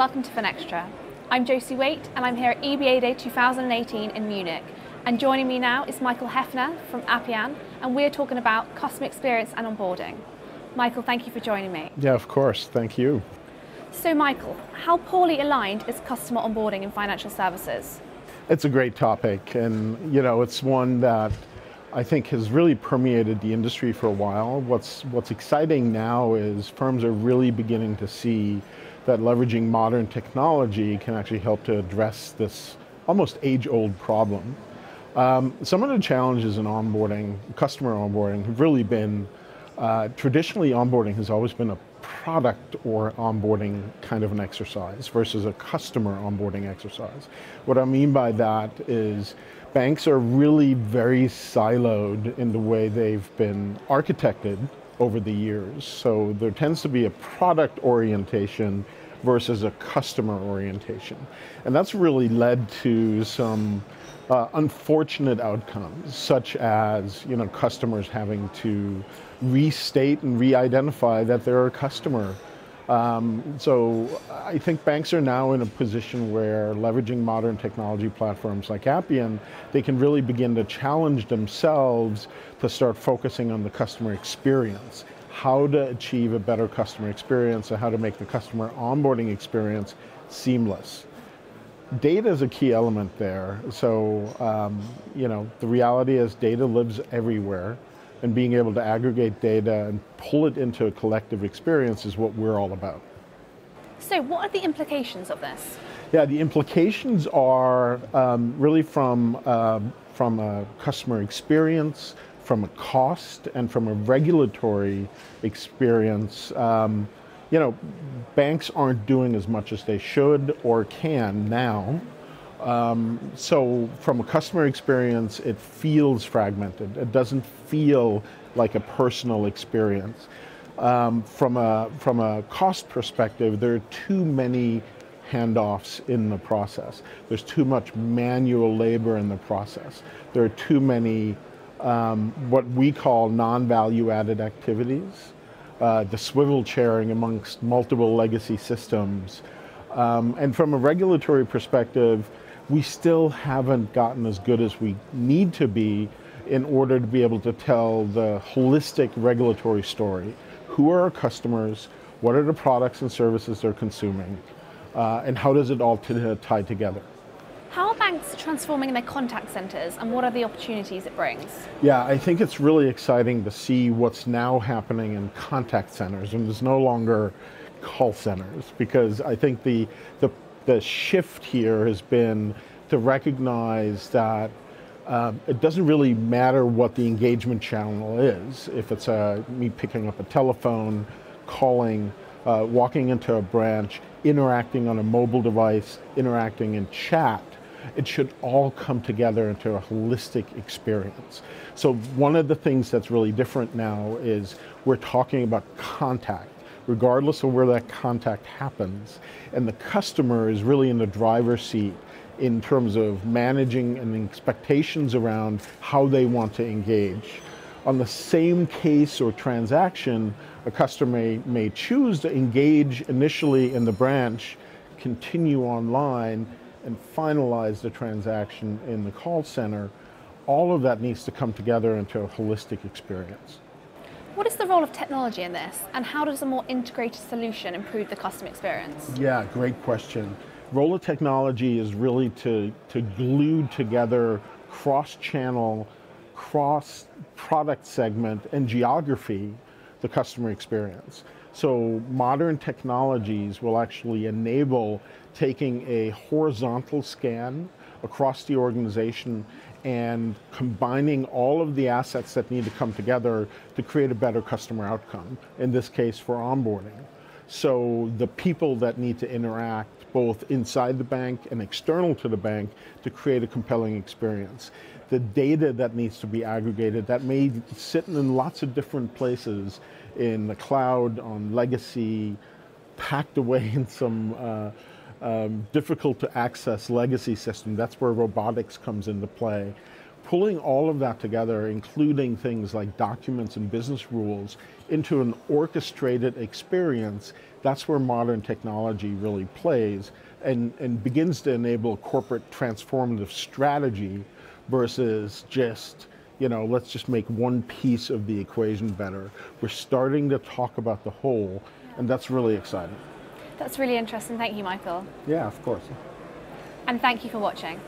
welcome to Finextra. I'm Josie Waite and I'm here at EBAday 2018 in Munich. And joining me now is Michael Heffner from Appian, and we're talking about customer experience and onboarding. Michael, thank you for joining me. Yeah, of course, thank you. So Michael, how poorly aligned is customer onboarding in financial services? It's a great topic, and it's one that I think has really permeated the industry for a while. What's exciting now is firms are really beginning to see that leveraging modern technology can actually help to address this almost age-old problem. Some of the challenges in onboarding, customer onboarding, have really been, traditionally onboarding has always been a product or onboarding kind of an exercise versus a customer onboarding exercise. What I mean by that is banks are really very siloed in the way they've been architected over the years. So there tends to be a product orientation versus a customer orientation. And that's really led to some unfortunate outcomes, such as customers having to restate and re-identify that they're a customer. So I think banks are now in a position where, leveraging modern technology platforms like Appian, they can really begin to challenge themselves to start focusing on the customer experience, how to achieve a better customer experience and how to make the customer onboarding experience seamless. Data is a key element there. So, the reality is data lives everywhere, and being able to aggregate data and pull it into a collective experience is what we're all about. So what are the implications of this? Yeah, the implications are really from a customer experience, from a cost, and from a regulatory experience. Banks aren't doing as much as they should or can now. So from a customer experience, it feels fragmented. It doesn't feel like a personal experience. From a cost perspective, there are too many handoffs in the process. There's too much manual labor in the process. There are too many what we call non-value added activities. The swivel chairing amongst multiple legacy systems. And from a regulatory perspective, we still haven't gotten as good as we need to be in order to be able to tell the holistic regulatory story. Who are our customers? What are the products and services they're consuming? And how does it all tie together? How are banks transforming their contact centers, and what are the opportunities it brings? Yeah, I think it's really exciting to see what's now happening in contact centers, and there's no longer call centers, because I think the shift here has been to recognize that it doesn't really matter what the engagement channel is. If it's me picking up a telephone, calling, walking into a branch, interacting on a mobile device, interacting in chat, it should all come together into a holistic experience. So one of the things that's really different now is we're talking about contact, regardless of where that contact happens. And the customer is really in the driver's seat in terms of managing and expectations around how they want to engage. On the same case or transaction, a customer may choose to engage initially in the branch, continue online, and finalize the transaction in the call center. All of that needs to come together into a holistic experience. What is the role of technology in this, and how does a more integrated solution improve the customer experience? Yeah, great question. Role of technology is really to glue together cross-channel, cross-product segment, and geography the customer experience. So modern technologies will actually enable taking a horizontal scan across the organization and combining all of the assets that need to come together to create a better customer outcome, in this case for onboarding. So the people that need to interact both inside the bank and external to the bank to create a compelling experience. The data that needs to be aggregated that may sit in lots of different places, in the cloud, on legacy, packed away in some difficult to access legacy system. That's where robotics comes into play. pulling all of that together, including things like documents and business rules, into an orchestrated experience, that's where modern technology really plays and begins to enable corporate transformative strategy versus just, let's just make one piece of the equation better. We're starting to talk about the whole, and that's really exciting. That's really interesting. Thank you, Michael. Yeah, of course. And thank you for watching.